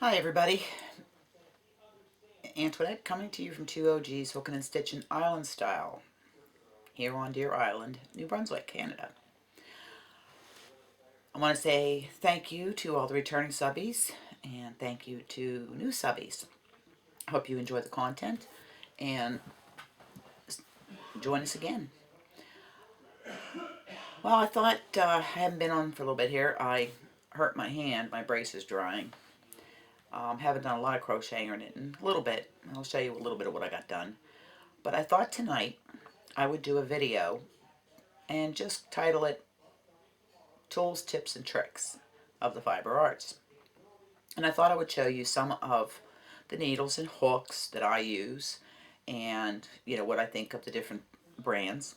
Hi everybody, Antoinette coming to you from 2OG's Hooking and Stitching Island Style here on Deer Island, New Brunswick, Canada. I want to say thank you to all the returning subbies and thank you to new subbies. I hope you enjoy the content and join us again. Well, I thought I haven't been on for a little bit here. I hurt my hand, my brace is drying. Haven't done a lot of crocheting or knitting, a little bit. I'll show you a little bit of what I got done. But I thought tonight I would do a video and just title it Tools, Tips, and Tricks of the Fiber Arts. And I thought I would show you some of the needles and hooks that I use and, what I think of the different brands.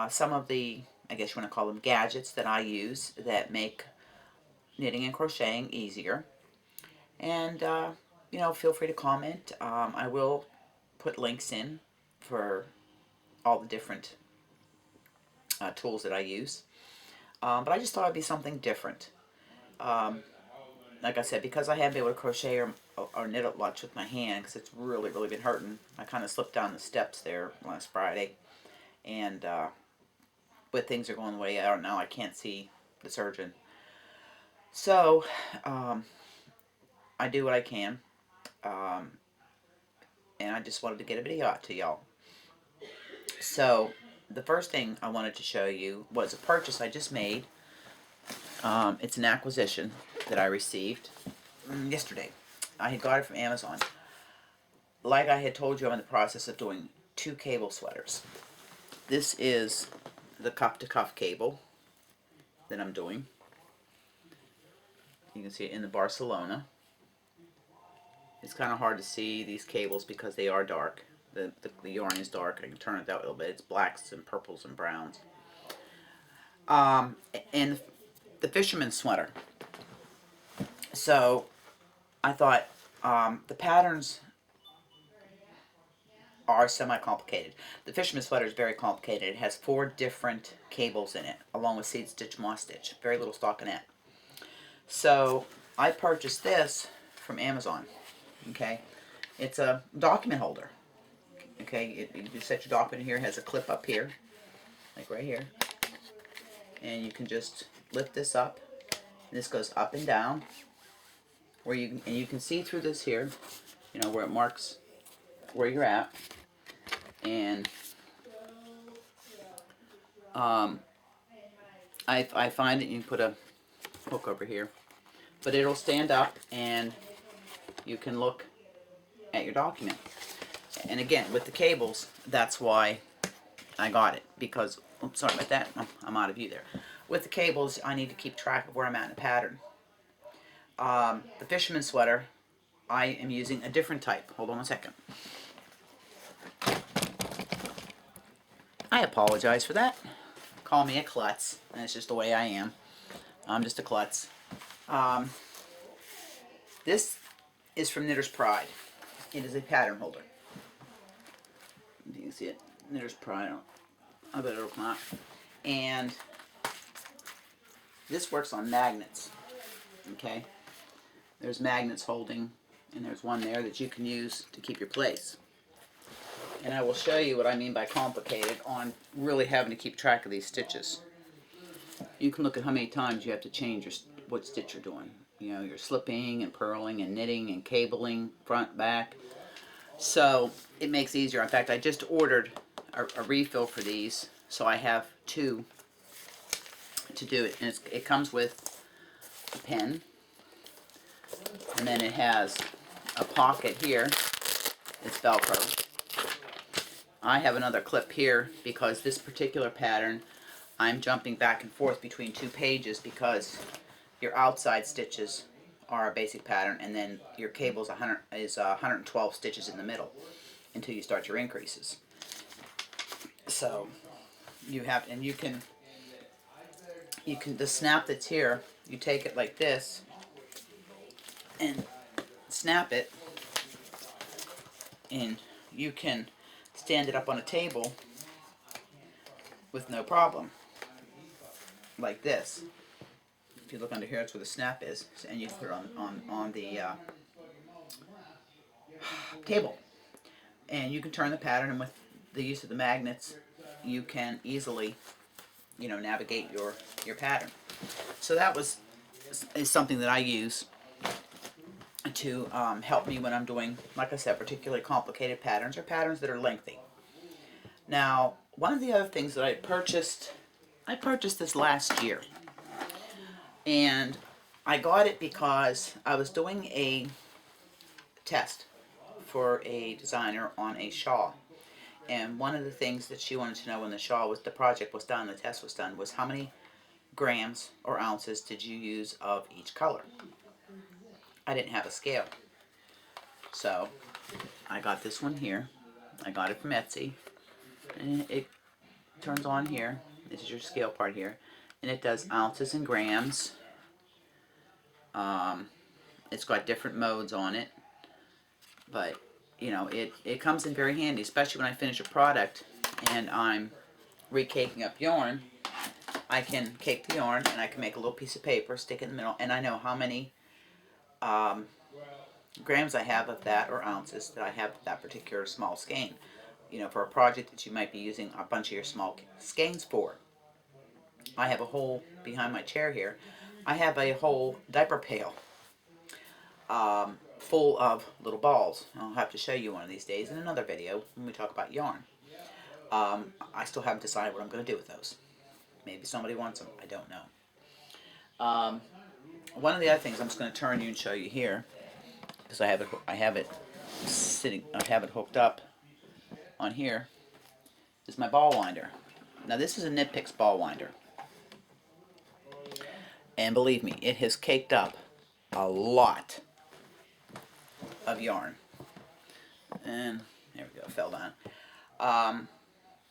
Some of the, I guess you want to call them gadgets that I use that make knitting and crocheting easier. And, feel free to comment. I will put links in for all the different tools that I use. But I just thought it'd be something different. Like I said, because I haven't been able to crochet or knit up much with my hand, because it's really been hurting. I kind of slipped down the steps there last Friday. And but things are going the way I don't know. I can't see the surgeon. So, I do what I can. And I just wanted to get a video out to y'all. So, the first thing I wanted to show you was a purchase I just made. It's an acquisition that I received yesterday. I had got it from Amazon. Like I had told you, I'm in the process of doing 2 cable sweaters. This is the cuff-to-cuff cable that I'm doing. You can see it in the Barcelona. It's kind of hard to see these cables because they are dark. The yarn is dark. I can turn it that way a little bit. It's blacks and purples and browns. And the fisherman's sweater. So I thought the patterns are semi-complicated. The fisherman's sweater is very complicated. It has 4 different cables in it, along with seed stitch, moss stitch. Very little stockinette. So I purchased this from Amazon. Okay, it's a document holder. Okay, you set your document here. It has a clip up here, like right here, and you can just lift this up. This goes up and down, where you can see through this here, where it marks where you're at, and I find that you can put a hook over here, but it'll stand up and you can look at your document. And again, with the cables, that's why I got it, because, oops, sorry about that, I'm out of view there. With the cables, I need to keep track of where I'm at in the pattern. The fisherman's sweater, I am using a different type. Hold on a second. I apologize for that. Call me a klutz, and it's just the way I am. I'm just a klutz. This is from Knitter's Pride. It is a pattern holder. You can see it. Knitter's Pride. I bet it'll come out. And this works on magnets. Okay? There's magnets holding, and there's one there that you can use to keep your place. And I will show you what I mean by complicated on really having to keep track of these stitches. You can look at how many times you have to change what stitch you're doing. You're slipping and purling and knitting and cabling, front, back. So it makes it easier. In fact, I just ordered a refill for these, so I have 2 to do it. And it comes with a pen, and then it has a pocket here. It's Velcro. I have another clip here because this particular pattern, I'm jumping back and forth between 2 pages because your outside stitches are a basic pattern, and then your cable is 112 stitches in the middle until you start your increases. So you have, and you can the snap that's here, you take it like this and snap it, and you can stand it up on a table with no problem, like this. you look under here, that's where the snap is, and you put it on the table. And you can turn the pattern, and with the use of the magnets, you can easily, you know, navigate your pattern. So that is something that I use to help me when I'm doing, like I said, particularly complicated patterns or patterns that are lengthy. Now, one of the other things that I purchased this last year, and I got it because I was doing a test for a designer on a shawl. And one of the things that she wanted to know when the project was done, the test was done, was how many grams or ounces did you use of each color. I didn't have a scale. So I got this one here. I got it from Etsy. And it turns on here. This is your scale part here. And it does ounces and grams. It's got different modes on it. But, you know, it comes in very handy, especially when I finish a product and I'm recaking up yarn. I can cake the yarn and I can make a little piece of paper, stick it in the middle, and I know how many grams I have of that, or ounces that I have of that particular small skein. You know, for a project that you might be using a bunch of your small skeins for. I have a whole, behind my chair here, I have a whole diaper pail full of little balls. I'll have to show you one of these days in another video when we talk about yarn. I still haven't decided what I'm going to do with those. Maybe somebody wants them. I don't know. One of the other things I'm just going to turn you and show you here, because I have it hooked up on here, is my ball winder. Now this is a Knit Picks ball winder, and believe me, it has caked up a lot of yarn. And there we go, fell down.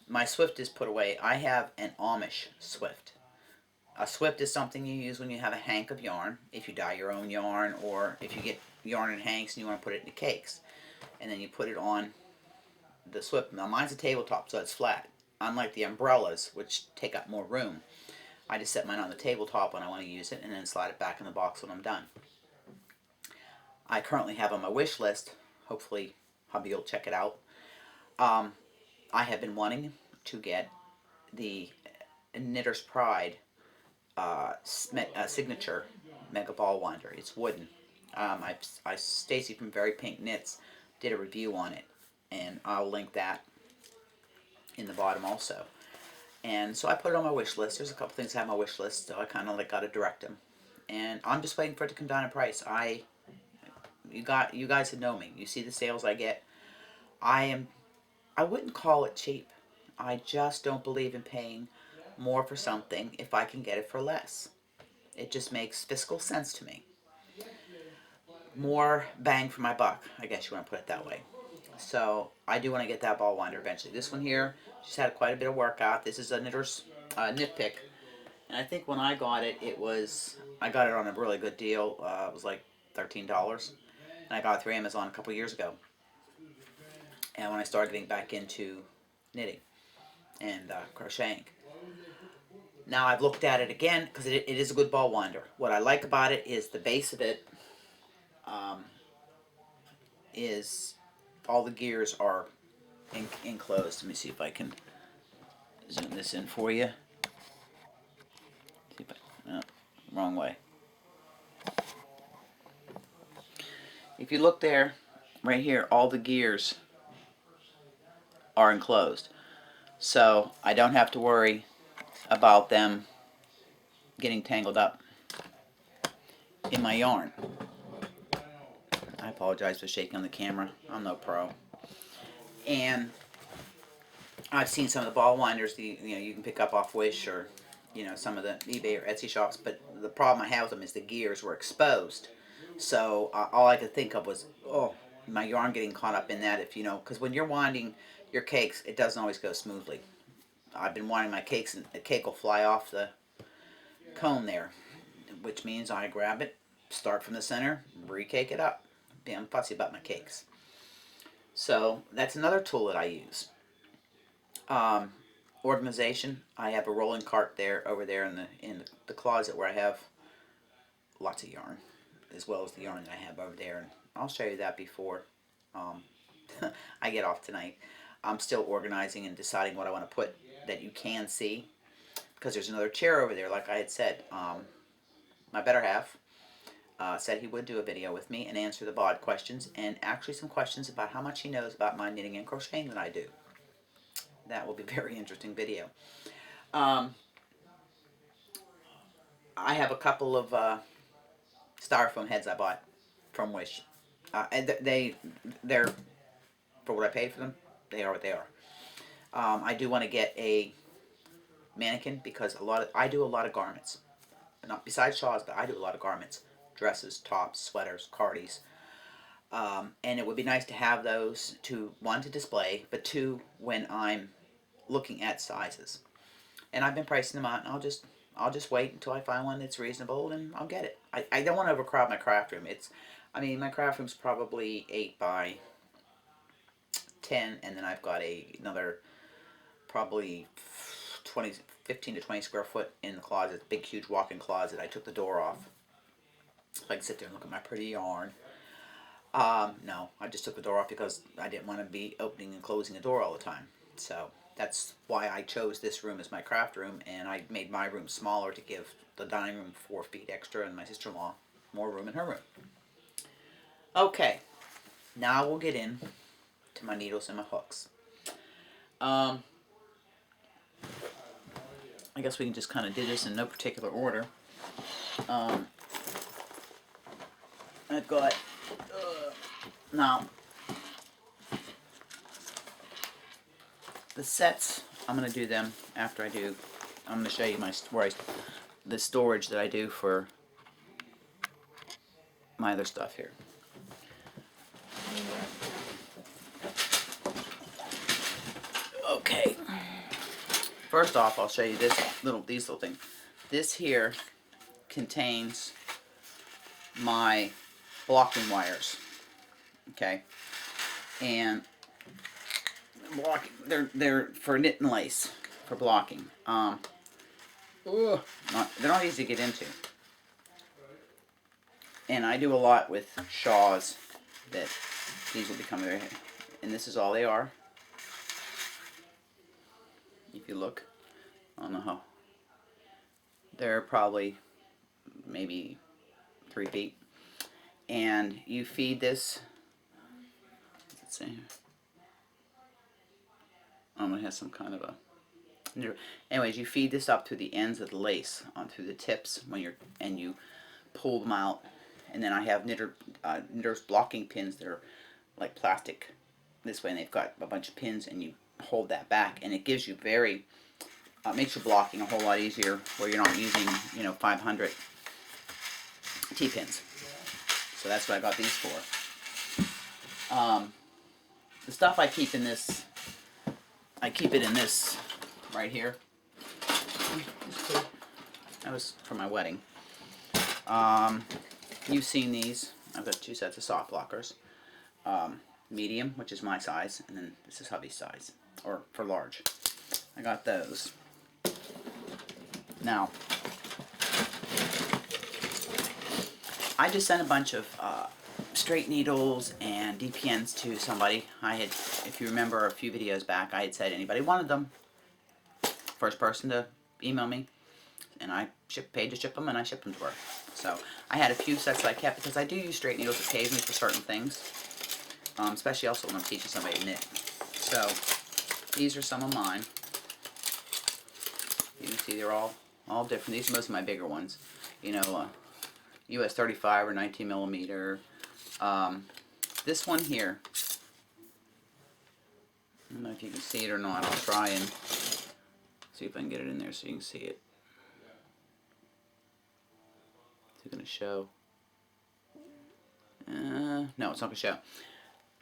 My Swift is put away. I have an Amish Swift. A Swift is something you use when you have a hank of yarn, if you dye your own yarn, or if you get yarn in hanks and you want to put it into cakes. And then you put it on the Swift. Now mine's a tabletop, so it's flat. Unlike the umbrellas, which take up more room, I just set mine on the tabletop when I want to use it, and then slide it back in the box when I'm done. I currently have on my wish list, hopefully hubby will check it out, I have been wanting to get the Knitter's Pride signature mega ball winder. It's wooden. Stacy from Very Pink Knits did a review on it, and I'll link that in the bottom also. And so I put it on my wish list. There's a couple things I have on my wish list, so I kind of got to direct them. And I'm just waiting for it to come down in price. You guys that know me, you see the sales I get. I wouldn't call it cheap. I just don't believe in paying more for something if I can get it for less. It just makes fiscal sense to me. More bang for my buck, I guess you want to put it that way. So I do want to get that ball winder eventually. This one here just had quite a bit of work out. This is a Knitter's Knit Pick, and I think when I got it, I got it on a really good deal. It was like $13, and I got it through Amazon a couple years ago. And when I started getting back into knitting and crocheting. Now I've looked at it again because it is a good ball winder. What I like about it is the base of it is all the gears are enclosed. Let me see if I can zoom this in for you. See if no, wrong way. If you look there, right here, all the gears are enclosed. So I don't have to worry about them getting tangled up in my yarn. I apologize for shaking on the camera. I'm no pro. And I've seen some of the ball winders you can pick up off Wish or some of the eBay or Etsy shops, but the problem I have with them is the gears were exposed. So all I could think of was, oh, my yarn getting caught up in that. Because when you're winding your cakes, it doesn't always go smoothly. I've been winding my cakes and the cake will fly off the cone there, which means I grab it, start from the center, re-cake it up. I'm fussy about my cakes. So that's another tool that I use. Organization. I have a rolling cart over there in the closet where I have lots of yarn, as well as the yarn that I have over there, and I'll show you that before I get off tonight. I'm still organizing and deciding what I want to put that you can see, because there's another chair over there, like I had said. My better half said he would do a video with me and answer the bod questions, and actually some questions about how much he knows about my knitting and crocheting that I do. That will be a very interesting video. I have a couple of styrofoam heads I bought from Wish. And they're, for what I paid for them, they are what they are. I do want to get a mannequin, because I do a lot of garments. Not besides shawls, but I do a lot of garments. Dresses, tops, sweaters, cardies. And it would be nice to have those to, one, to display, but two, when I'm looking at sizes. And I've been pricing them out, and I'll just wait until I find one that's reasonable, and I'll get it. I don't want to overcrowd my craft room. My craft room's probably 8 by 10, and then I've got another probably 15 to 20 square foot in the closet, big huge walk-in closet. I took the door off so I can sit there and look at my pretty yarn. No, I just took the door off because I didn't want to be opening and closing the door all the time. So that's why I chose this room as my craft room, and I made my room smaller to give the dining room 4 feet extra, and my sister-in-law more room in her room. Okay, now we'll get in to my needles and my hooks. I guess we can just kind of do this in no particular order. I've got now the sets. I'm going to do them after I do. I'm going to show you the storage that I do for my other stuff here. Okay. First off, I'll show you these little things. This here contains my blocking wires. Okay, and they're for knit and lace for blocking. They're not easy to get into, and I do a lot with shawls that these will become very, and this is all they are. If you look, I don't know how, they're probably maybe 3 feet, and you feed this. Let's see. I'm gonna have some kind of a. Anyways, you feed this up through the ends of the lace, onto the tips and you pull them out, and then I have knitter's blocking pins that are like plastic this way, and they've got a bunch of pins, and you hold that back, and it gives you makes your blocking a whole lot easier, where you're not using 500 T-pins. So that's what I got these for. The stuff I keep in this, right here. That was for my wedding. You've seen these. I've got 2 sets of soft blockers. Medium, which is my size, and then this is hubby's size, or for large. I got those. Now, I just sent a bunch of straight needles and DPNs to somebody. If you remember a few videos back, I had said anybody wanted them. First person to email me, and I paid to ship them, and I shipped them to her. So I had a few sets that I kept, because I do use straight needles occasionally for certain things, especially also when I'm teaching somebody to knit. So these are some of mine. You can see they're all different. These are most of my bigger ones. US 35 or 19 millimeter. This one here, I don't know if you can see it or not. I'll try and see if I can get it in there so you can see it. Is it going to show? No, it's not going to show.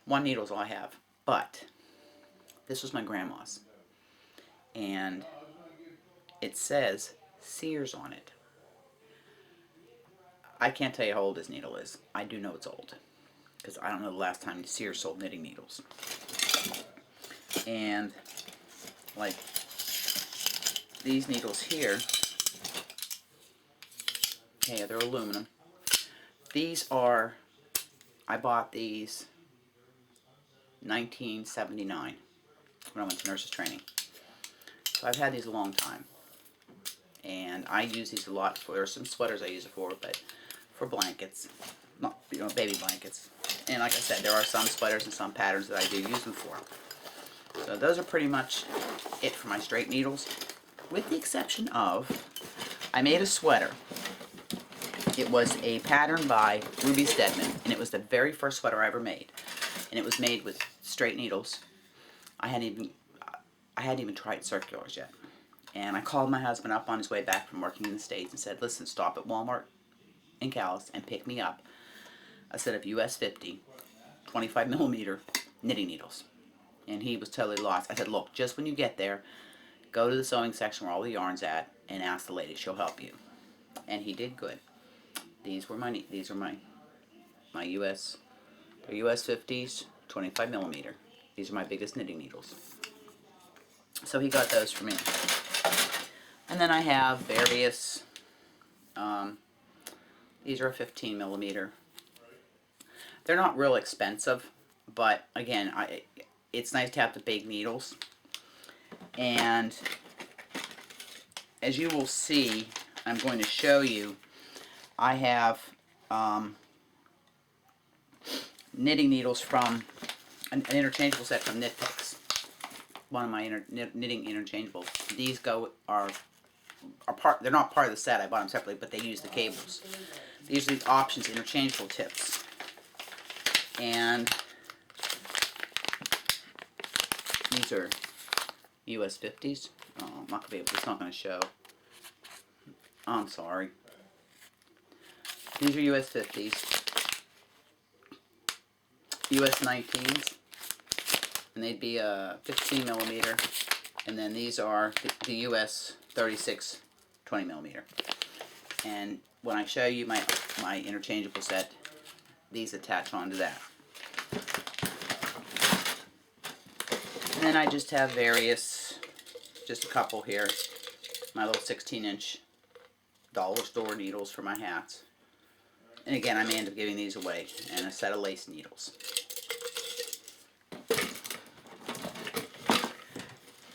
One needle is all I have. But this was my grandma's, and it says Sears on it. I can't tell you how old this needle is. I do know it's old, because I don't know the last time Sears sold knitting needles. And like these needles here, yeah, they're aluminum. These are, I bought these 1979 when I went to nurses training. So I've had these a long time. And I use these a lot for, there's some sweaters I use it for, but for blankets, not, you know, baby blankets. And like I said, there are some sweaters and some patterns that I do use them for. So those are pretty much it for my straight needles, with the exception of, I made a sweater. It was a pattern by Ruby Stedman, and it was the very first sweater I ever made. And it was made with straight needles. I hadn't even tried circulars yet. And I called my husband up on his way back from working in the States and said, listen, stop at Walmart in Calais and pick me up a set of US 50 25 millimeter knitting needles. And he was totally lost. I said, look, just when you get there, go to the sewing section where all the yarn's at and ask the lady. She'll help you. And he did good. These are my US 50s 25 millimeter. These are my biggest knitting needles. So he got those for me. And then I have various, these are a 15 millimeter. They're not real expensive, but again, it's nice to have the big needles. And as you will see, I'm going to show you, I have knitting needles from an interchangeable set from Knit Picks. One of my knitting interchangeables. These are part. They're not part of the set. I bought them separately, but they use the cables. These are the options interchangeable tips, and these are US 50s. Oh, I'm not gonna be able. It's not going to show. I'm sorry. These are US 50s, US 19s. And they'd be a 15 millimeter, and then these are the US 36 20 millimeter. And when I show you my interchangeable set, these attach onto that. And then I just have various, just a couple here, my little 16-inch dollar store needles for my hats. And again, I may end up giving these away, and a set of lace needles.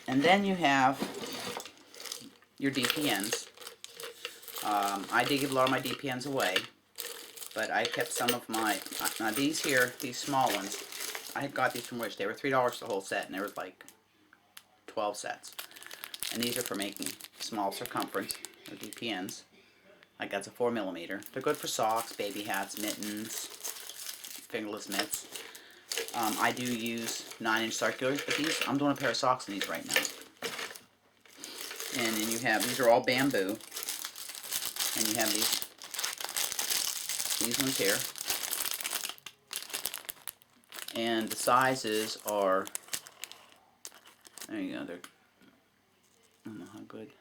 And then you have your DPNs. I did give a lot of my DPNs away, but I kept some of my, now these here, these small ones, I had got these from Wish. They were $3 for the whole set, and there was like 12 sets. And these are for making small circumference, or DPNs. Like that's a 4 millimeter. They're good for socks, baby hats, mittens, fingerless mitts. I do use 9-inch circulars, but these, I'm doing a pair of socks in these right now. And then you have, these are all bamboo. And you have these ones here. And the sizes are, there you go, they're, I don't know how good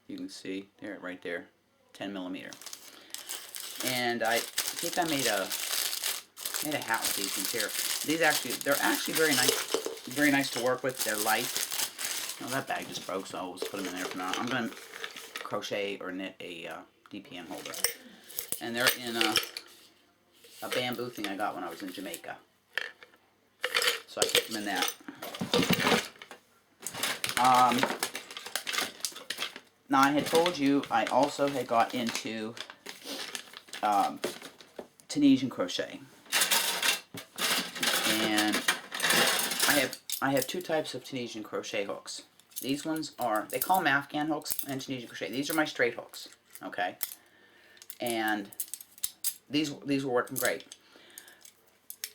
you can see, there, right there, 10 millimeter. And I think I made a hat with these ones here. These actually, they're actually very nice to work with. They're light. Oh, that bag just broke, so I'll just put them in there for now. I'm going to crochet or knit a DPN holder. And they're in a bamboo thing I got when I was in Jamaica. So I put them in that. Now I had told you I also had got into Tunisian crochet. And I have two types of Tunisian crochet hooks. These ones are, they call them Afghan hooks and Tunisian crochet. These are my straight hooks, okay? And these were working great.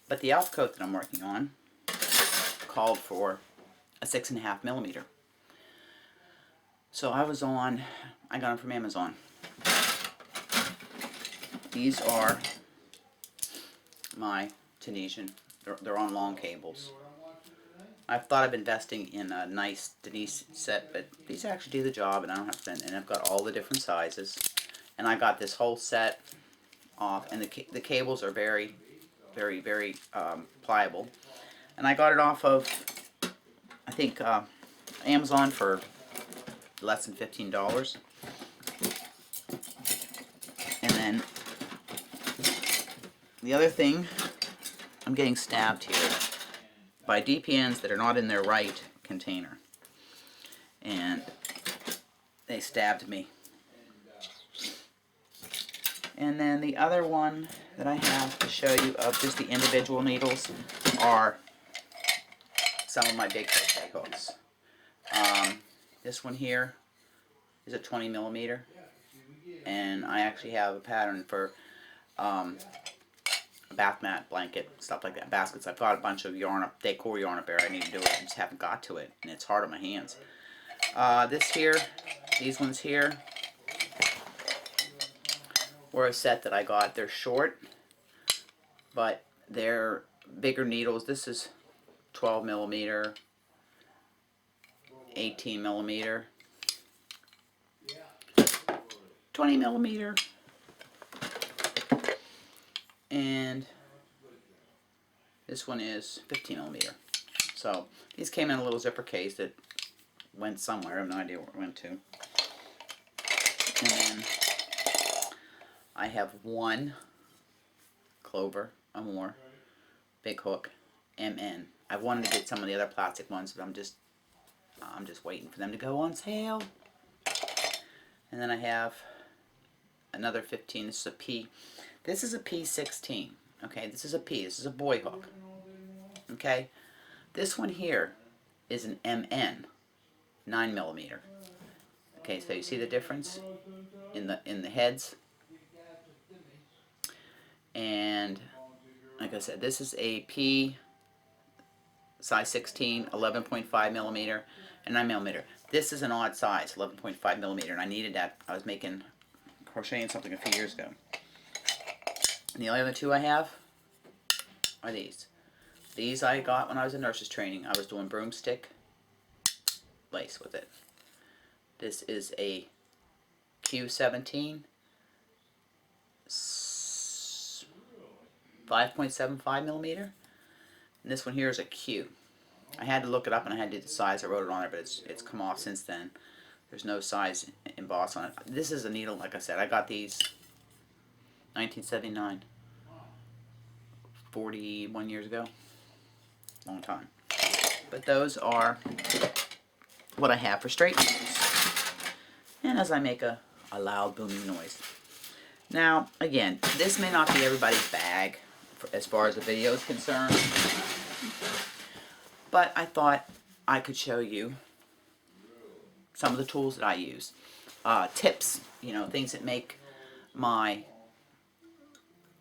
But the elf coat that I'm working on called for a 6.5 millimeter. So I got them from Amazon. These are my Tunisian. They're on long cables. I've thought of investing in a nice Denise set, but these actually do the job, and I don't have to spend. And I've got all the different sizes, and I got this whole set off. And the cables are very, very, very pliable. And I got it off of, I think, Amazon for less than $15. And then The other thing, I'm getting stabbed here by DPNs that are not in their right container. And they stabbed me. And then the other one that I have to show you of just the individual needles are some of my big crochet hooks. This one here is a 20 millimeter, and I actually have a pattern for a bath mat, blanket, stuff like that, baskets. I've got a bunch of yarn up, decor yarn up there. I need to do it. I just haven't got to it, and it's hard on my hands. This here, these ones here, were a set that I got. They're short, but they're bigger needles. This is 12 millimeter, 18 millimeter, 20 millimeter, and this one is 15 millimeter. So these came in a little zipper case that went somewhere. I have no idea where it went to. And then I have one Clover M big hook MN. I wanted to get some of the other plastic ones, but I'm just waiting for them to go on sale. And then I have another 15. This is a P. This is a P16. Okay, this is a P. This is a boy hook. Okay, this one here is an MN, 9 millimeter. Okay, so you see the difference in the heads. And like I said, this is a P size 16, 11.5 millimeter, and 9 millimeter. This is an odd size, 11.5 millimeter, and I needed that. I was crocheting something a few years ago. And the only other two I have are these. These I got when I was in nurse's training. I was doing broomstick lace with it. This is a Q17, 5.75 millimeter, and this one here is a Q. I had to look it up and I had to do the size. I wrote it on it, but it's come off since then. There's no size embossed on it. This is a needle, like I said. I got these 1979, 41 years ago. Long time. But those are what I have for straight needles. And as I make a loud booming noise. Now, again, this may not be everybody's bag as far as the video is concerned, but I thought I could show you some of the tools that I use. Tips, things that make my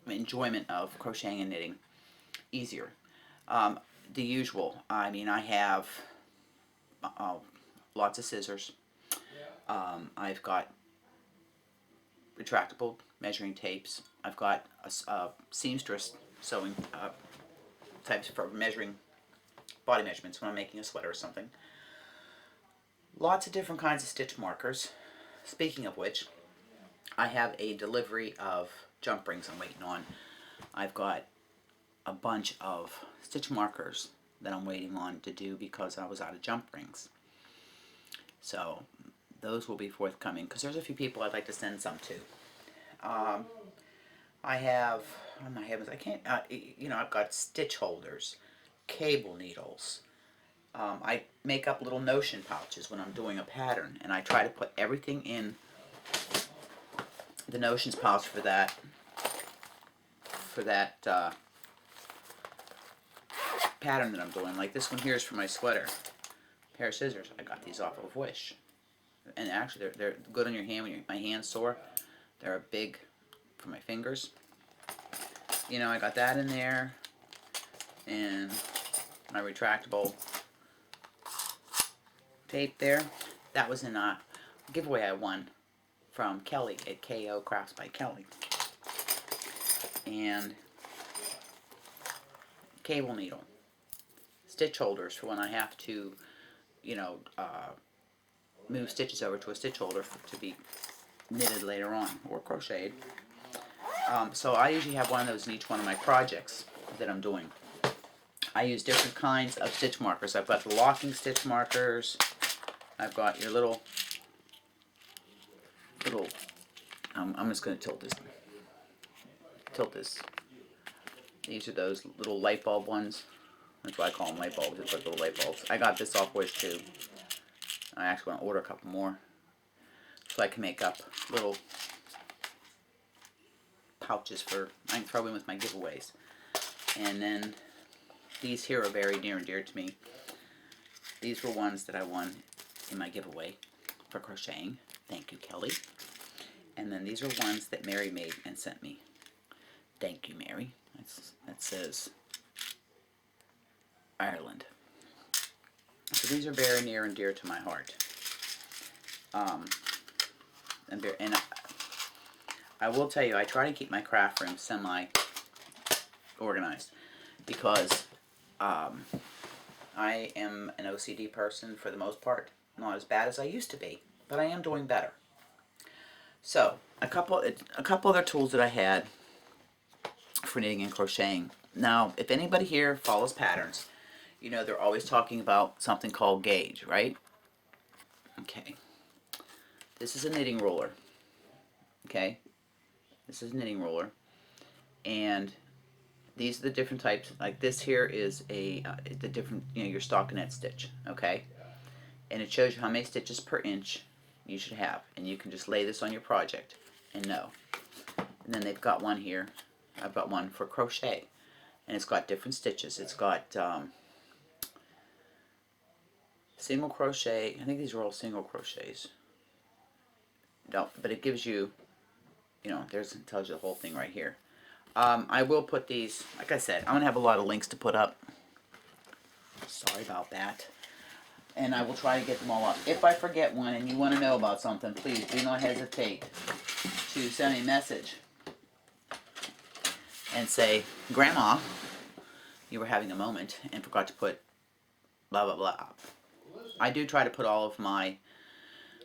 enjoyment of crocheting and knitting easier. The usual, I have lots of scissors. I've got retractable measuring tapes. I've got a seamstress sewing types for measuring body measurements when I'm making a sweater or something. Lots of different kinds of stitch markers. Speaking of which, I have a delivery of jump rings I'm waiting on. I've got a bunch of stitch markers that I'm waiting on to do because I was out of jump rings. So those will be forthcoming because there's a few people I'd like to send some to. I have, oh my heavens, I can't, I've got stitch holders, cable needles. I make up little notion pouches when I'm doing a pattern, and I try to put everything in the notions pouch for that pattern that I'm doing. Like this one here is for my sweater. A pair of scissors. I got these off of Wish, and actually they're good on your hand when my hand's sore. They're big for my fingers. I got that in there, and my retractable tape there. That was in a giveaway I won from Kelly at KO Crafts by Kelly. And cable needle, stitch holders for when I have to, move stitches over to a stitch holder to be knitted later on or crocheted. So I usually have one of those in each one of my projects that I'm doing. I use different kinds of stitch markers. I've got the locking stitch markers. I've got your little I'm just going to tilt this These are those little light bulb ones. That's why I call them light bulbs. It's like little light bulbs. I got this off Wish too. I actually want to order a couple more so I can make up little pouches for, I can throw in with my giveaways. And then these here are very near and dear to me. These were ones that I won in my giveaway for crocheting. Thank you, Kelly. And then these are ones that Mary made and sent me. Thank you, Mary. That says Ireland. So these are very near and dear to my heart. And I will tell you, I try to keep my craft room semi-organized because I am an OCD person for the most part. Not as bad as I used to be, but I am doing better. So, a couple other tools that I had for knitting and crocheting. Now, if anybody here follows patterns, you know they're always talking about something called gauge, right? Okay. This is a knitting ruler. Okay? This is a knitting ruler. And these are the different types. Like this here is the different, your stockinette stitch. Okay? And it shows you how many stitches per inch you should have. And you can just lay this on your project and know. And then they've got one here. I've got one for crochet. And it's got different stitches. It's got single crochet. I think these are all single crochets. No, but it gives you, it tells you the whole thing right here. I will put these, like I said, I'm going to have a lot of links to put up. Sorry about that. And I will try to get them all up. If I forget one and you want to know about something, please do not hesitate to send me a message and say, Grandma, you were having a moment and forgot to put blah, blah, blah. I do try to put all of my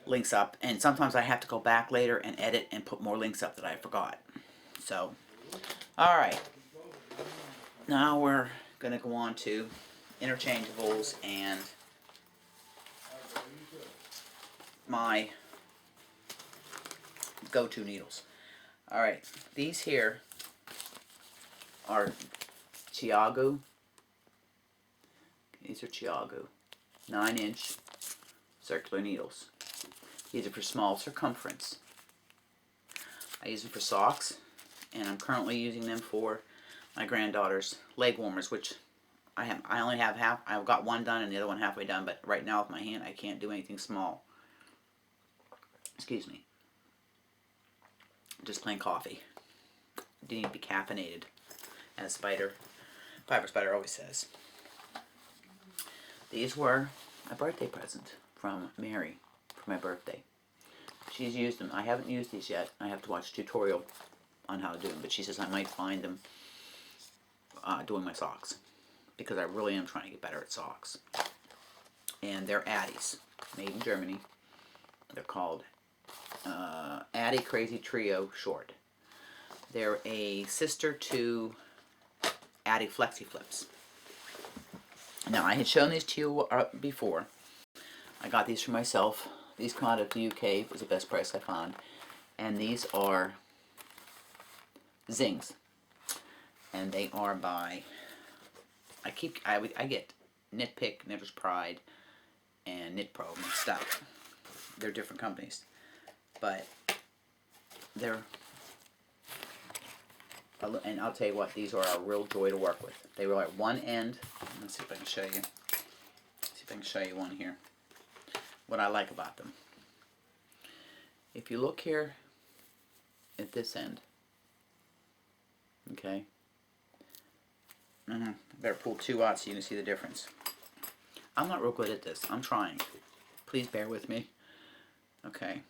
links up, and sometimes I have to go back later and edit and put more links up that I forgot. So, alright. Now we're going to go on to interchangeables and my go-to needles. Alright, these here are Chiagoo. These are Chiagoo 9-inch circular needles. These are for small circumference. I use them for socks, and I'm currently using them for my granddaughter's leg warmers, which I only have half. I've got one done and the other one halfway done, but right now with my hand I can't do anything small. Excuse me. Just plain coffee. You need to be caffeinated, as Fiber Spider always says. These were a birthday present from Mary for my birthday. She's used them. I haven't used these yet. I have to watch a tutorial on how to do them, but she says I might find them doing my socks, because I really am trying to get better at socks. And they're Addies, made in Germany. They're called Addy Crazy Trio Short. They're a sister to Addy Flexi Flips. Now, I had shown these to you before. I got these for myself. These come out of the UK. It was the best price I found. And these are Zings. And they are by, I get Knitpick, Knitter's Pride, and Knit Pro mixed up. They're different companies. But they're, and I'll tell you what, these are a real joy to work with. They were at one end. Let's see if I can show you. See if I can show you one here. What I like about them. If you look here at this end, okay, I better pull two out so you can see the difference. I'm not real good at this. I'm trying. Please bear with me. Okay.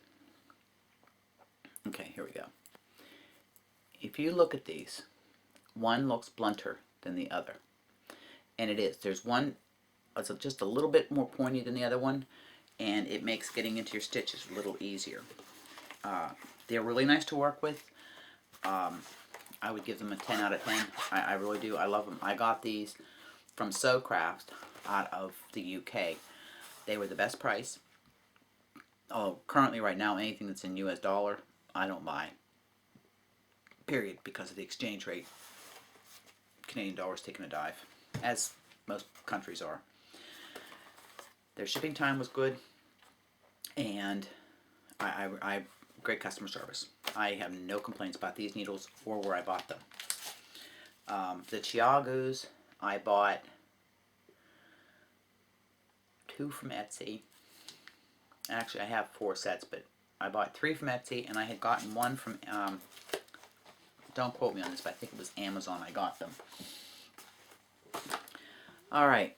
Okay, here we go. If you look at these, one looks blunter than the other. And it is. There's one that's just a little bit more pointy than the other one, and it makes getting into your stitches a little easier. They're really nice to work with. I would give them a 10 out of 10. I really do. I love them. I got these from Sewcraft out of the UK. They were the best price. Oh, currently right now, anything that's in US dollar, I don't buy. Period, because of the exchange rate. Canadian dollar's taking a dive, as most countries are. Their shipping time was good, and I great customer service. I have no complaints about these needles or where I bought them. The Chiagoos, I bought 2 from Etsy. Actually, I have 4 sets, but I bought 3 from Etsy, and I had gotten 1 from, don't quote me on this, but I think it was Amazon I got them. Alright.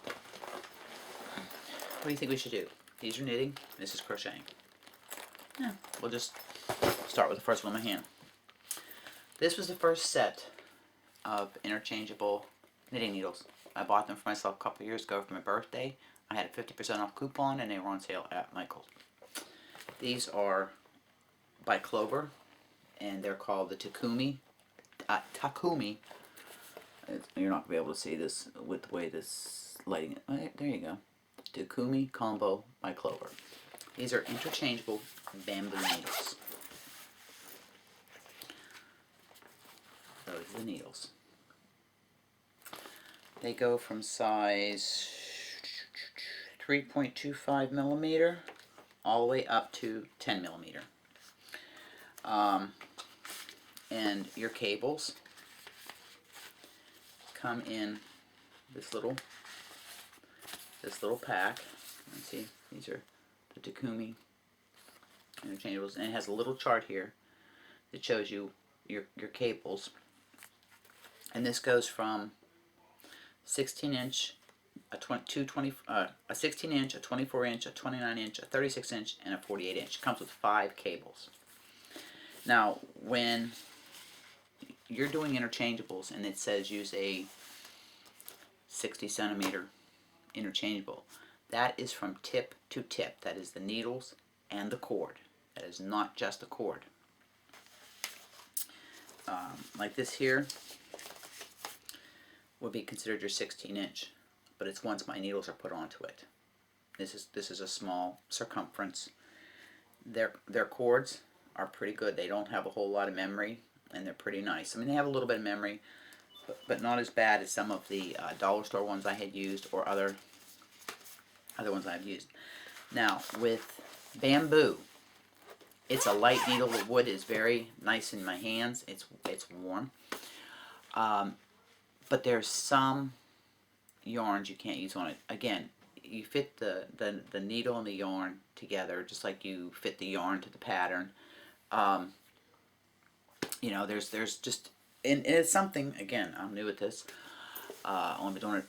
What do you think we should do? These are knitting, this is crocheting. Yeah, we'll just start with the first one in my hand. This was the first set of interchangeable knitting needles. I bought them for myself a couple years ago for my birthday. I had a 50% off coupon and they were on sale at Michael's. These are by Clover and they're called the Takumi. You're not going to be able to see this with the way this lighting. There you go. Takumi Combo by Clover. These are interchangeable bamboo needles. Those are the needles. They go from size 3.25 millimeter all the way up to 10 millimeter. And your cables come in this little pack. Let's see, these are the Takumi interchangeables, and it has a little chart here that shows you your cables. And this goes from 16 inch, a 16 inch, a 24 inch, a 29 inch, a 36 inch, and a 48 inch. It comes with 5 cables. Now, when you're doing interchangeables and it says use a 60 centimeter interchangeable, that is from tip to tip. That is the needles and the cord. That is not just the cord. Like this here would be considered your 16 inch, but it's once my needles are put onto it. This is a small circumference. Their cords are pretty good. They don't have a whole lot of memory, and they're pretty nice. I mean, they have a little bit of memory, but not as bad as some of the dollar store ones I had used or other ones I've used. Now, with bamboo, it's a light needle. The wood is very nice in my hands. It's warm. But there's some yarns you can't use on it. Again, you fit the needle and the yarn together just like you fit the yarn to the pattern. You know, there's just, and it's something, again, I'm new at this. I've only been doing it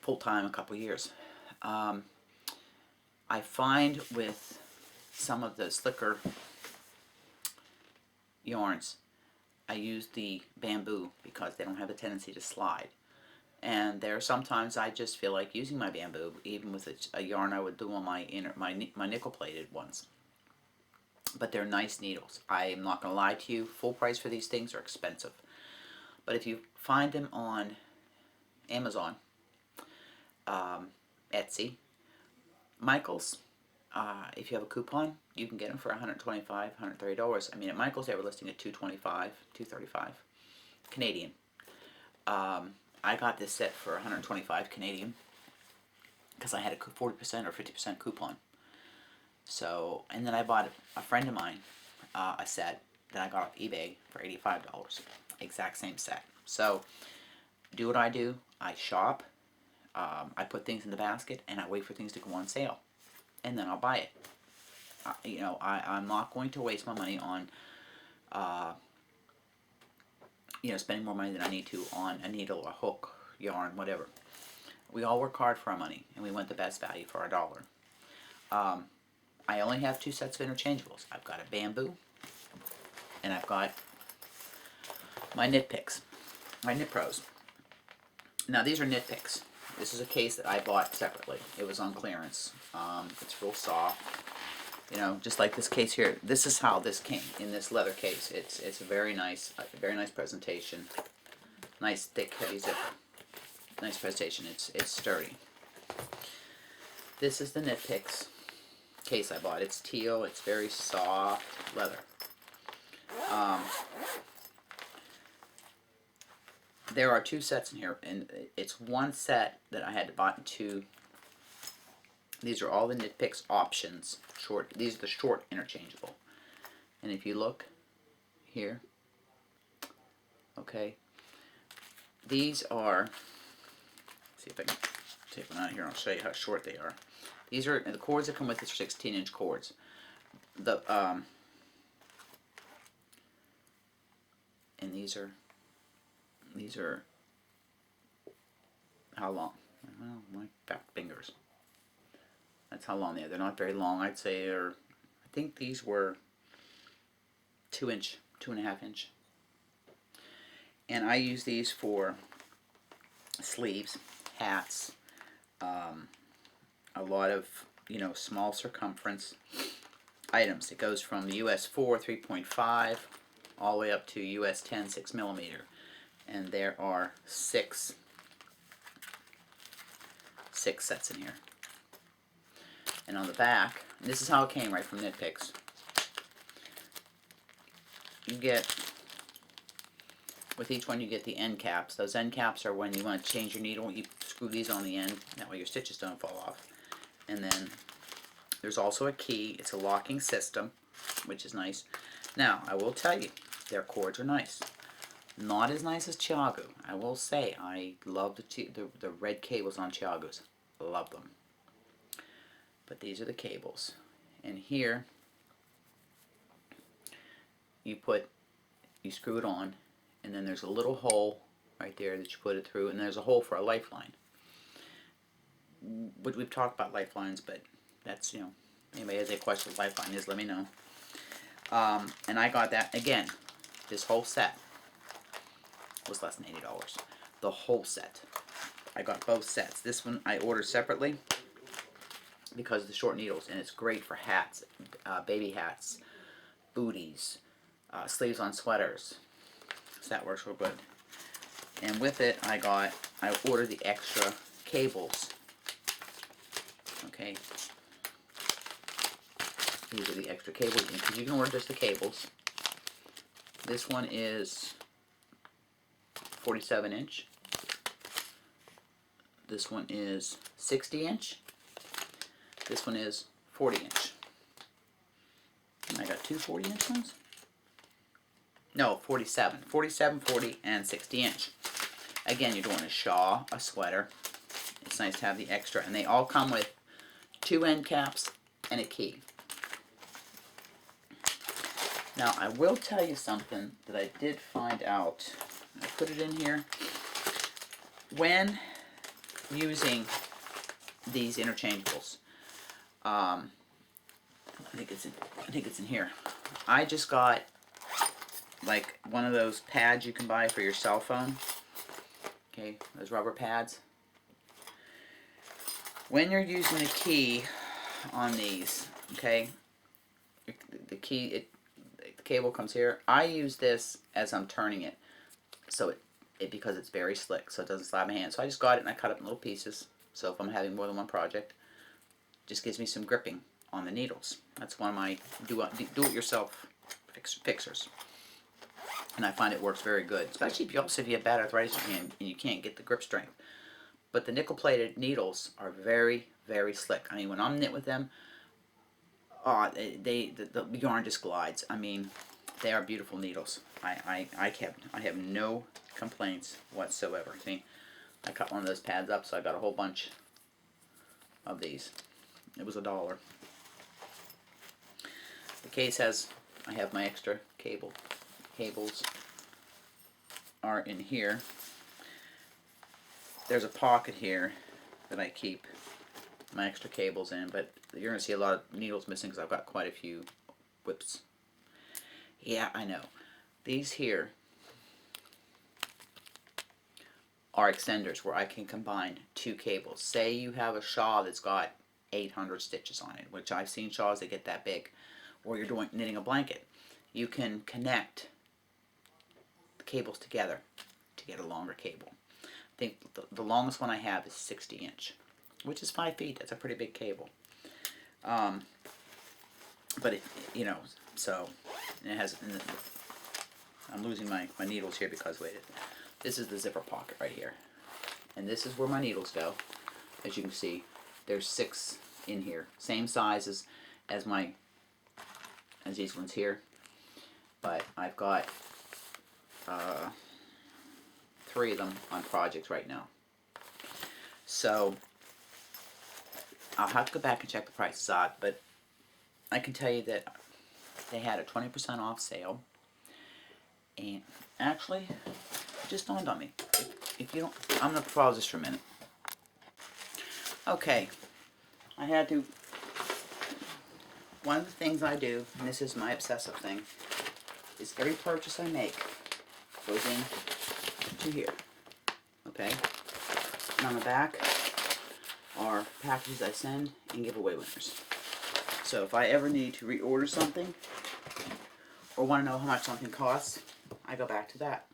full time a couple years. I find with some of the slicker yarns, I use the bamboo because they don't have a tendency to slide. And there are sometimes I just feel like using my bamboo, even with a yarn I would do on my nickel plated ones. But they're nice needles. I am not going to lie to you, full price for these things are expensive. But if you find them on Amazon, Etsy, Michael's, if you have a coupon, you can get them for $125, $130. I mean, at Michael's they were listing at $225, $235 Canadian. I got this set for $125 Canadian because I had a 40% or 50% coupon. So, and then I bought a friend of mine a set that I got off eBay for $85. Exact same set. So, do what I do. I shop. I put things in the basket and I wait for things to go on sale. And then I'll buy it. You know, I'm not going to waste my money on, you know, spending more money than I need to on a needle, a hook, yarn, whatever. We all work hard for our money, and we want the best value for our dollar. I only have 2 sets of interchangeables. I've got a bamboo, and I've got my knit picks, my knit pros. Now these are knit picks. This is a case that I bought separately. It was on clearance. It's real soft. You know, just like this case here. This is how this came in this leather case. It's a very nice presentation. Nice thick heavy zipper. Nice presentation. It's sturdy. This is the knit picks case I bought. It's teal. It's very soft leather. there are 2 sets in here, and it's one set that I had to buy 2. These are all the Knit Picks options. These are the short interchangeable. And if you look here, okay, these are, see if I can take one out here and I'll show you how short they are. These are, the cords that come with this are 16-inch cords. And these are how long? Well, my fat fingers. That's how long they are. They're not very long. I'd say I think these were 2-inch, 2.5-inch. And I use these for sleeves, hats, a lot of, you know, small circumference items. It goes from the US 4 3.5 all the way up to US 10 6mm. And there are six sets in here. And on the back, this is how it came right from Knit Picks. You get, with each one you get the end caps. Those end caps are when you want to change your needle, you screw these on the end, that way your stitches don't fall off. And then there's also a key. It's a locking system, which is nice. Now, I will tell you, their cords are nice. Not as nice as Chiagoo. I will say, I love the red cables on Chiagoos. Love them. But these are the cables. And here, you screw it on, and then there's a little hole right there that you put it through, and there's a hole for a lifeline. We've talked about lifelines, but that's, you know, anybody has a question what lifeline is, let me know. And I got that, again, this whole set was less than $80. The whole set. I got both sets. This one I ordered separately because of the short needles, and it's great for hats, baby hats, booties, sleeves on sweaters. So that works real good. And with it, I ordered the extra cables. Okay. These are the extra cables, because you can order just the cables. This one is 47-inch. This one is 60-inch. This one is 40-inch. And I got 2 40-inch ones? No, 47. 47, 40, and 60-inch. Again, you're doing a shawl, a sweater. It's nice to have the extra. And they all come with 2 end caps and a key. Now, I will tell you something that I did find out. I put it in here. When using these interchangeables, I think it's in here. I just got like one of those pads you can buy for your cell phone. Okay, those rubber pads. When you're using the key on these, okay, the key, the cable comes here. I use this as I'm turning it, so because it's very slick, so it doesn't slap my hand. So I just got it and I cut it in little pieces. So if I'm having more than one project, it just gives me some gripping on the needles. That's one of my do-it-yourself fixers. And I find it works very good, especially if you have bad arthritis in your hand and you can't get the grip strength. But the nickel-plated needles are very, very slick. I mean, when I'm knit with them, the yarn just glides. I mean, they are beautiful needles. I have no complaints whatsoever. See, I cut one of those pads up, so I got a whole bunch of these. It was $1. The case has, I have my extra cables are in here. There's a pocket here that I keep my extra cables in, but you're going to see a lot of needles missing because I've got quite a few whips. Yeah, I know. These here are extenders where I can combine 2 cables. Say you have a shawl that's got 800 stitches on it, which I've seen shawls that get that big, or you're knitting a blanket. You can connect the cables together to get a longer cable. I think the longest one I have is 60-inch, which is 5 feet. That's a pretty big cable. But you know, so it has. I'm losing my needles here because wait, This is the zipper pocket right here. And this is where my needles go. As you can see, there's 6 in here. Same sizes as these ones here. But I've got 3 of them on projects right now. So I'll have to go back and check the prices out, but I can tell you that they had a 20% off sale. And actually, it just dawned on me. If you don't, I'm going to pause this for a minute. Okay, one of the things I do, and this is my obsessive thing, is every purchase I make goes into here. Okay? And on the back are packages I send and giveaway winners. So if I ever need to reorder something or want to know how much something costs, I go back to that.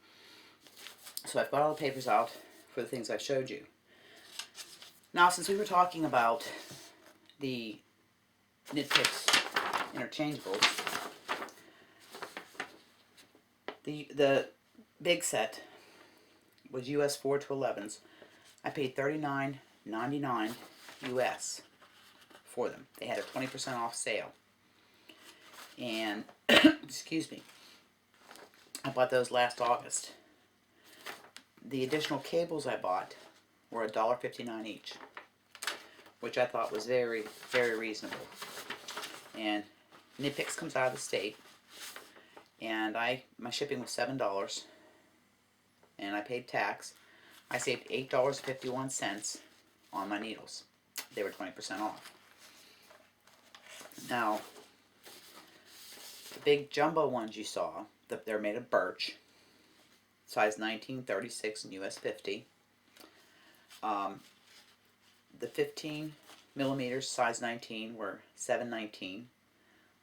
So I've got all the papers out for the things I showed you. Now, since we were talking about the Knit Picks interchangeables, the big set was US 4 to 11s. I paid $39.99 US for them. They had a 20% off sale. And, excuse me, I bought those last August. The additional cables I bought were $1.59 each, which I thought was very, very reasonable. And Knit Picks comes out of the state, and my shipping was $7, and I paid tax. I saved $8.51 on my needles. They were 20% off. Now, the big jumbo ones you saw, they're made of birch, size 19, 36, and US 50. The 15 millimeters, size 19, were $7.19.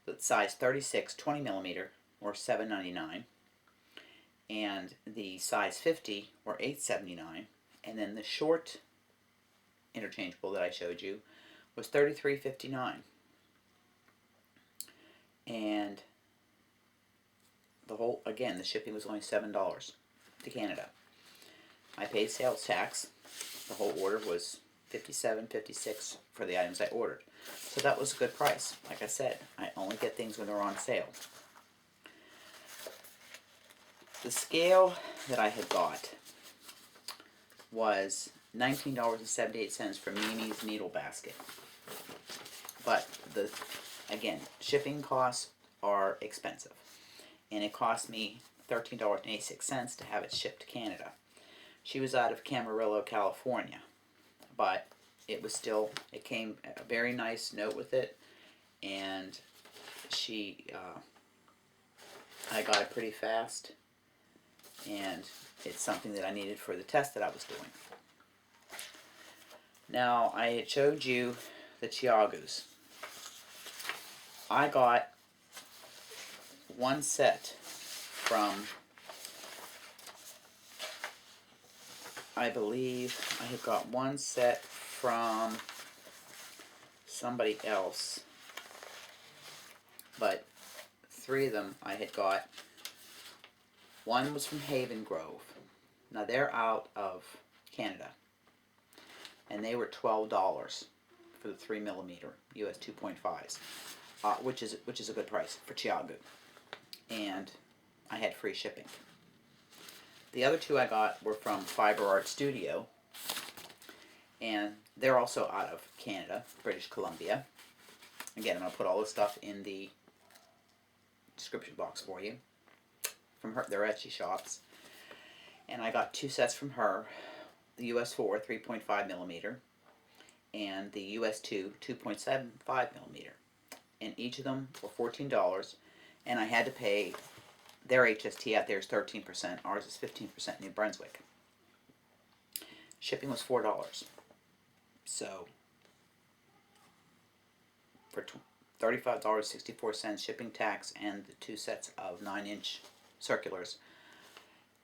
The size 36, 20 millimeter, were $7.99. And the size 50 were $8.79. And then the short interchangeable that I showed you was $33.59. And the shipping was only $7 to Canada. I paid sales tax. The whole order was $57.56 for the items I ordered. So that was a good price. Like I said, I only get things when they're on sale. The scale that I had got was $19.78 for Mimi's Needle Basket. But again, shipping costs are expensive. And it cost me $13.86 to have it shipped to Canada. She was out of Camarillo, California. But it came a very nice note with it. And I got it pretty fast. And it's something that I needed for the test that I was doing. Now, I had showed you the Chiagoos. I got one set from, I believe I had got one set from somebody else, but 3 of them I had got. One was from Haven Grove. Now they're out of Canada, and they were $12 for the 3 millimeter US 2.5s, which is a good price for Chiagoo. And I had free shipping. The other 2 I got were from Fiber Art Studio, and they're also out of Canada, British Columbia. Again, I'm going to put all this stuff in the description box for you. From their Etsy shops. And I got 2 sets from her, the US 4 3.5 millimeter and the US 2 2.75 millimeter. And each of them were $14, and I had to pay, their HST out there is 13%, ours is 15% New Brunswick. Shipping was $4. So for $35.64 shipping tax, and the 2 sets of 9-inch circulars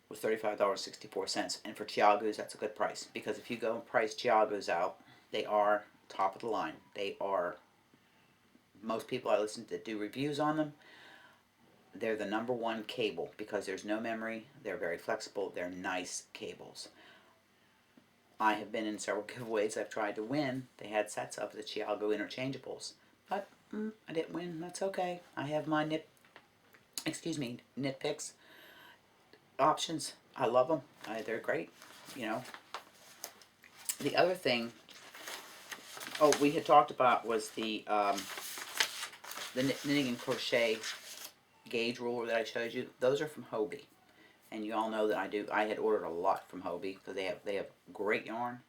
was $35.64. And for Chiagoos, that's a good price, because if you go and price Chiagoos out, they are top of the line. They are, most people I listen to do reviews on them they're the #1 cable because there's no memory. They're very flexible. They're nice cables. I have been in several giveaways I've tried to win. They had sets of the Chiagoo interchangeables, but I didn't win. That's okay. I have my knit picks options. I love them. They're great. You know. The other thing, we had talked about was the knitting and crochet gauge ruler that I showed you. Those are from Hobie, and you all know that I had ordered a lot from Hobie because they have great yarn,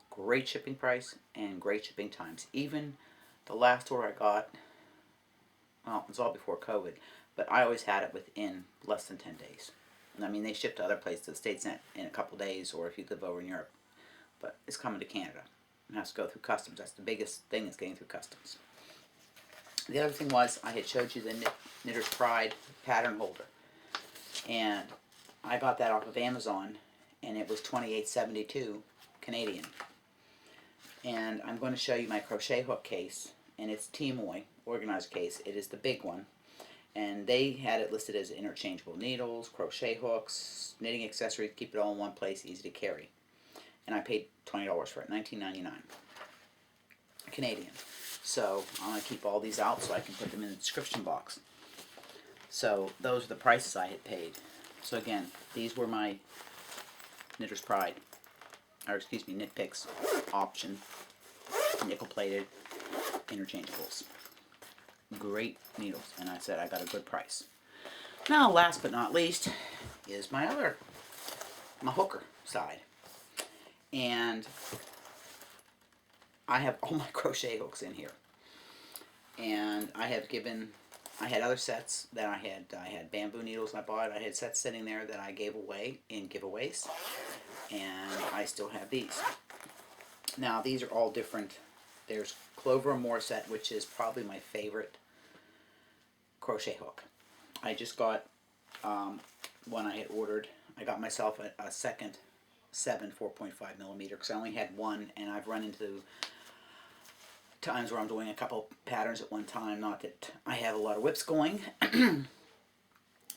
great shipping price, and great shipping times. Even the last order I got, well, it was all before COVID, but I always had it within less than 10 days. I mean, they ship to other places, to the States, in a couple days, or if you live over in Europe. But it's coming to Canada. It has to go through customs. That's the biggest thing, is getting through customs. The other thing was, I had showed you the Knitter's Pride pattern holder. And I got that off of Amazon, and it was $28.72 Canadian. And I'm going to show you my crochet hook case, and it's Teamoy organizer case. It is the big one. And they had it listed as interchangeable needles, crochet hooks, knitting accessories, keep it all in one place, easy to carry. And I paid $20 for it, $19.99 Canadian. So I'm going to keep all these out so I can put them in the description box. So those are the prices I had paid. So again, these were my Knitter's Pride, or excuse me, Knit Picks option, nickel plated interchangeables. Great needles, and I said I got a good price. Now, last but not least, is my hooker side. And I have all my crochet hooks in here. And I had other sets that I had bamboo needles I bought. I had sets sitting there that I gave away in giveaways. And I still have these. Now, these are all different. There's Clover M set, which is probably my favorite crochet hook. I just got one I had ordered. I got myself a second 4.5 millimeter because I only had one, and I've run into times where I'm doing a couple patterns at one time. Not that I have a lot of whips going,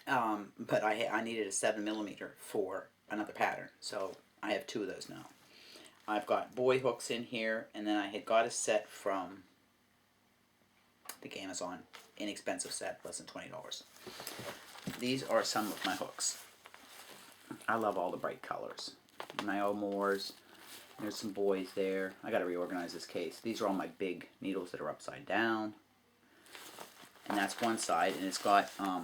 but I needed a 7 millimeter for another pattern, so I have 2 of those now. I've got boy hooks in here, and then I had got a set from the Amazon, inexpensive set, less than $20. These are some of my hooks. I love all the bright colors. My O'Moores. There's some boys there. I got to reorganize this case. These are all my big needles that are upside down. And that's one side, and it's got a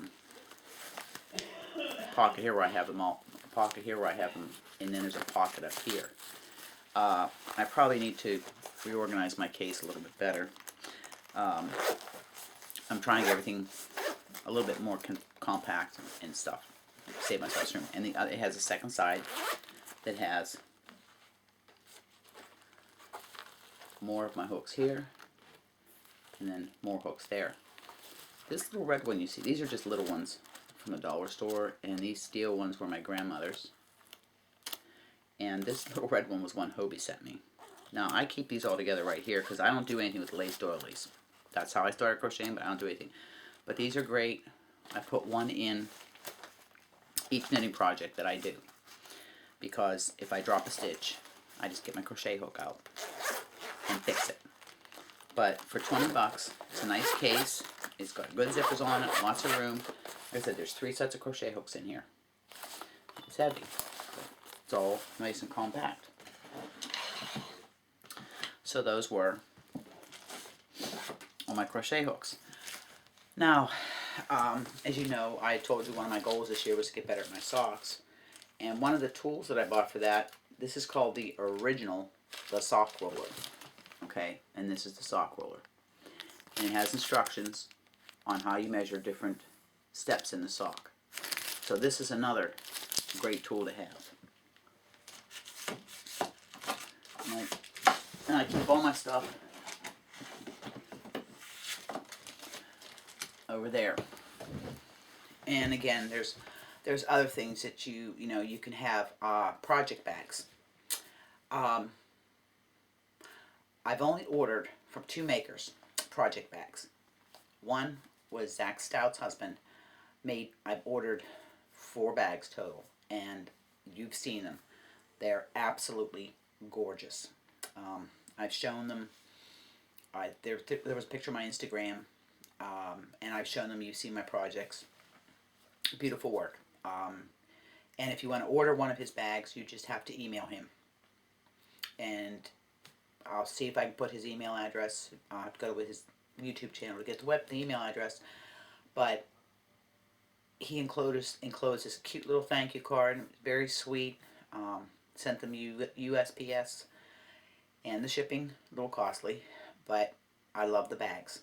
pocket here where I have them all. A pocket here where I have them, and then there's a pocket up here. I probably need to reorganize my case a little bit better. I'm trying to get everything a little bit more compact and stuff. Save myself room. And it has a second side that has more of my hooks here, and then more hooks there. This little red one you see, these are just little ones from the dollar store, and these steel ones were my grandmother's. And this little red one was one Hobie sent me. Now I keep these all together right here because I don't do anything with lace doilies. That's how I started crocheting, but I don't do anything. But these are great. I put one in each knitting project that I do, because if I drop a stitch, I just get my crochet hook out and fix it. But for 20 bucks, it's a nice case. It's got good zippers on it, lots of room. Like I said, there's 3 sets of crochet hooks in here. It's heavy. It's all nice and compact. So those were all my crochet hooks. Now, as you know, I told you one of my goals this year was to get better at my socks. And one of the tools that I bought for that, this is called the sock roller. Okay, and this is the sock roller. And it has instructions on how you measure different steps in the sock. So this is another great tool to have. And I keep all my stuff over there. And again, there's other things that you can have project bags. I've only ordered from 2 makers project bags. One was Zach Stout's husband. I've ordered 4 bags total, and you've seen them. They're absolutely gorgeous. I've shown them. There was a picture on my Instagram, and I've shown them. You've seen my projects. Beautiful work. And if you want to order one of his bags, you just have to email him. And I'll see if I can put his email address. I'll have to go to his YouTube channel to get the email address. But he enclosed this cute little thank you card. Very sweet. Sent them USPS. And the shipping, a little costly. But I love the bags.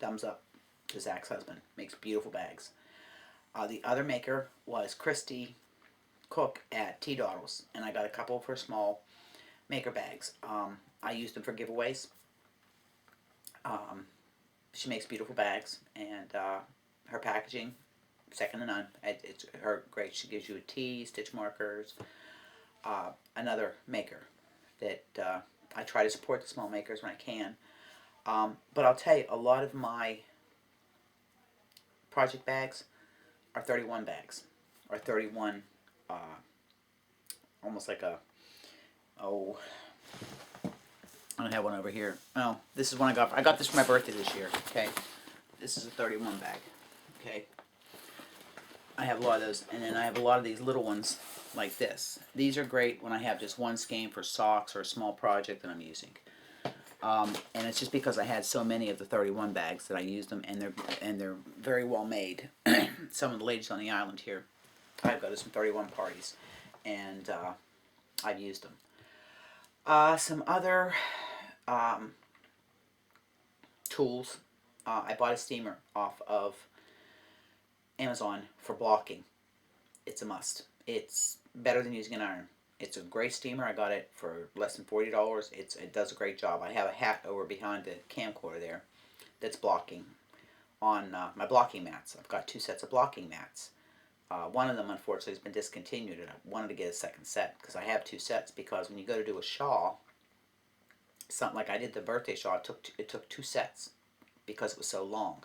Thumbs up to Zach's husband. Makes beautiful bags. The other maker was Christy Cook at Tea Doddles. And I got a couple of her small maker bags. I used them for giveaways. She makes beautiful bags, and her packaging, second to none. It's her great. She gives you a tea, stitch markers. Another maker that I try to support the small makers when I can. But I'll tell you, a lot of my project bags are 31 bags, or 31, almost like a, I don't have one over here. Oh, this is one I got this for my birthday this year, okay? This is a 31 bag, okay? I have a lot of those, and then I have a lot of these little ones like this. These are great when I have just one skein for socks or a small project that I'm using. And it's just because I had so many of the 31 bags that I used them, and they're very well made. Some of the ladies on the island here, I've got some 31 parties, and I've used them. Some other tools. I bought a steamer off of Amazon for blocking. It's a must. It's better than using an iron. It's a great steamer. I got it for less than $40. It does a great job. I have a hat over behind the camcorder there that's blocking on my blocking mats. I've got 2 sets of blocking mats. One of them, unfortunately, has been discontinued, and I wanted to get a second set because I have 2 sets. Because when you go to do a shawl, something like I did the birthday shawl, it took 2 sets because it was so long.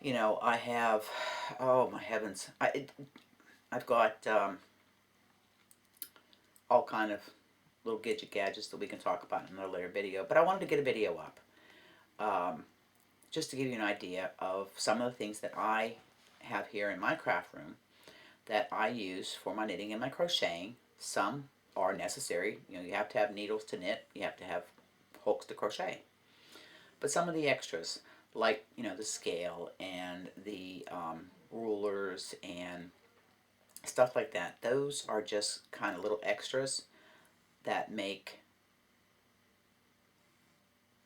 You know, I have, oh my heavens, I've got all kind of little gadgets that we can talk about in another later video. But I wanted to get a video up just to give you an idea of some of the things that I have here in my craft room that I use for my knitting and my crocheting. Some are necessary. You know, you have to have needles to knit. You have to have hooks to crochet. But some of the extras, like, you know, the scale and the rulers and stuff like that, those are just kind of little extras that make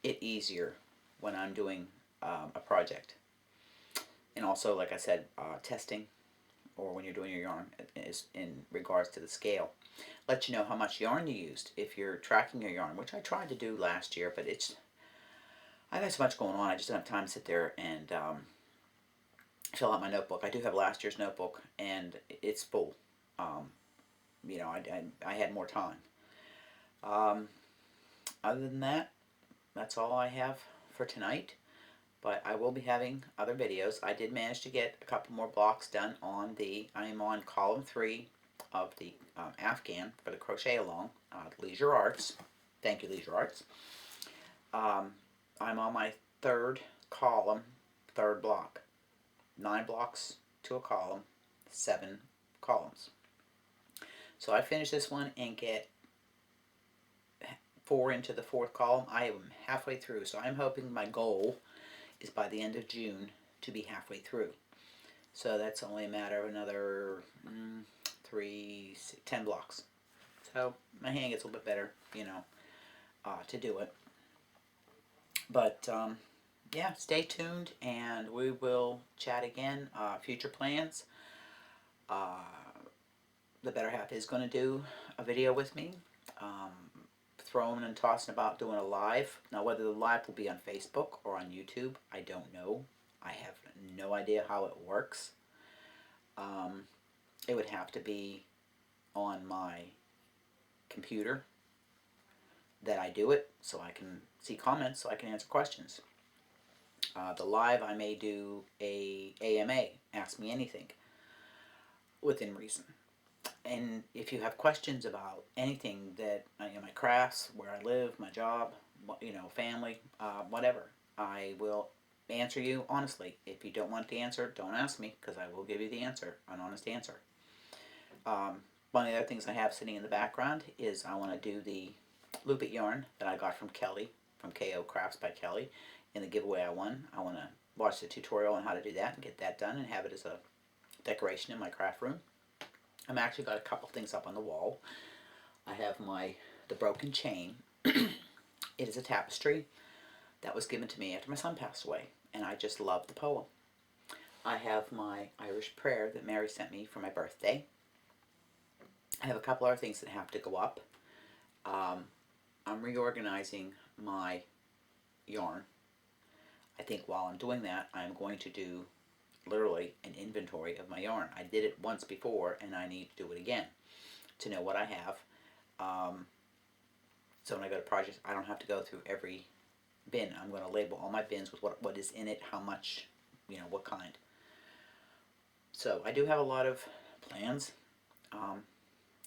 it easier when I'm doing a project. And also, like I said, testing, or when you're doing your yarn, is in regards to the scale. Let you know how much yarn you used if you're tracking your yarn, which I tried to do last year, but I've had so much going on, I just don't have time to sit there and fill out my notebook. I do have last year's notebook, and it's full. You know, I had more time. Other than that, that's all I have for tonight. But I will be having other videos. I did manage to get a couple more blocks done on I am on column 3 of the Afghan for the crochet along, Leisure Arts. Thank you, Leisure Arts. I'm on my 3rd column, 3rd block. 9 blocks to a column, 7 columns. So I finish this one and get 4 into the 4th column. I am halfway through, so I'm hoping my goal is by the end of June to be halfway through. So that's only a matter of another 10 blocks. So my hand gets a little bit better, you know, to do it. But yeah, stay tuned, and we will chat again. Future plans. The better half is going to do a video with me. Throwing and tossing about doing a live. Now, whether the live will be on Facebook or on YouTube, I don't know. I have no idea how it works. It would have to be on my computer that I do it, so I can see comments, so I can answer questions. The live, I may do a AMA, Ask Me Anything, within reason. And if you have questions about anything that, my crafts, where I live, my job, family, whatever, I will answer you honestly. If you don't want the answer, don't ask me, because I will give you the answer, an honest answer. One of the other things I have sitting in the background is I want to do the loop it yarn that I got from Kelly, from KO Crafts by Kelly, in the giveaway I won. I want to watch the tutorial on how to do that and get that done and have it as a decoration in my craft room. I've actually got a couple things up on the wall. I have the broken chain. It is a tapestry that was given to me after my son passed away, and I just love the poem. I have my Irish prayer that Mary sent me for my birthday. I have a couple other things that have to go up. I'm reorganizing my yarn. I think while I'm doing that, I'm going to do literally an inventory of my yarn. I did it once before, and I need to do it again to know what I have. So when I go to projects, I don't have to go through every bin. I'm going to label all my bins with what is in it, how much, what kind. So I do have a lot of plans.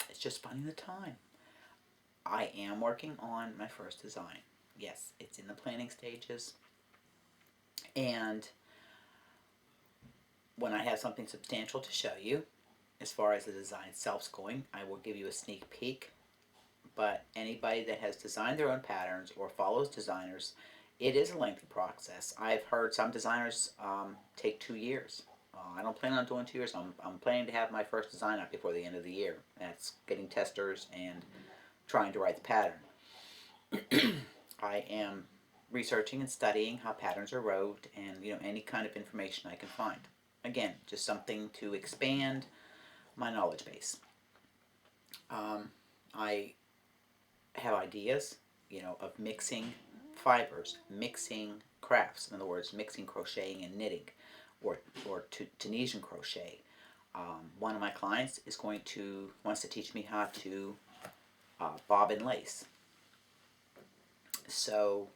It's just finding the time. I am working on my first design. Yes, it's in the planning stages. And when I have something substantial to show you, as far as the design itself's going, I will give you a sneak peek. But anybody that has designed their own patterns or follows designers, it is a lengthy process. I've heard some designers take 2 years. I don't plan on doing 2 years. I'm planning to have my first design up before the end of the year. That's getting testers and trying to write the pattern. I am researching and studying how patterns are wrote, and any kind of information I can find. Again, just something to expand my knowledge base. I have ideas, of mixing fibers, mixing crafts. In other words, mixing crocheting and knitting, or Tunisian crochet. One of my clients wants to teach me how to bob and lace. So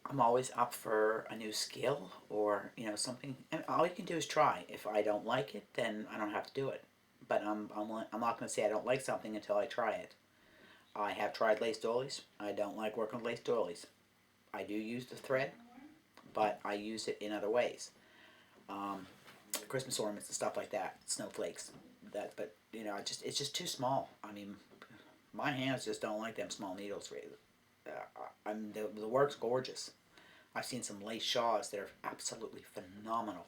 I'm always up for a new skill, or something. And all you can do is try. If I don't like it, then I don't have to do it. But I'm not going to say I don't like something until I try it. I have tried lace doilies. I don't like working with lace doilies. I do use the thread, but I use it in other ways. Christmas ornaments and stuff like that, snowflakes. But it's just too small. I mean, my hands just don't like them small needles. The work's gorgeous. I've seen some lace shawls that are absolutely phenomenal.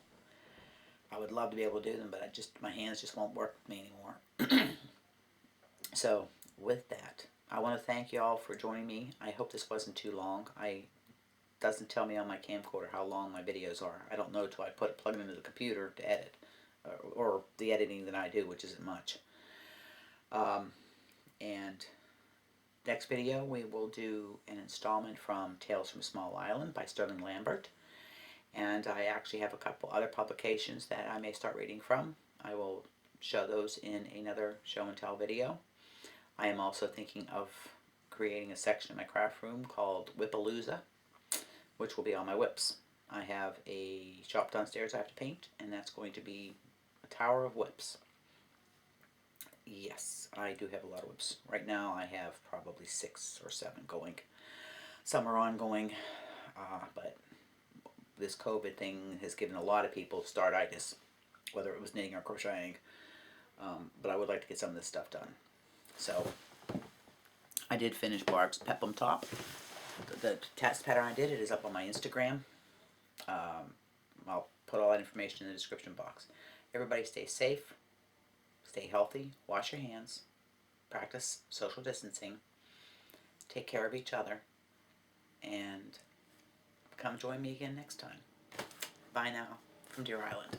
I would love to be able to do them, but my hands just won't work with me anymore. So with that, I want to thank you all for joining me. I hope this wasn't too long. It doesn't tell me on my camcorder how long my videos are. I don't know till I plug them into the computer to edit, or the editing that I do, which isn't much. And next video we will do an installment from Tales from Small Island by Sterling Lambert. And I actually have a couple other publications that I may start reading from. I will show those in another show and tell video. I am also thinking of creating a section in my craft room called Whippalooza, which will be all my whips. I have a shop downstairs I have to paint, and that's going to be a tower of whips. Yes, I do have a lot of whips. Right now I have probably 6 or 7 going. Some are ongoing, but this COVID thing has given a lot of people startitis, whether it was knitting or crocheting. But I would like to get some of this stuff done. So I did finish Barb's peplum top. The test pattern I did, it is up on my Instagram. I'll put all that information in the description box. Everybody stay safe, stay healthy, wash your hands, practice social distancing, take care of each other, and come join me again next time. Bye now from Deer Island.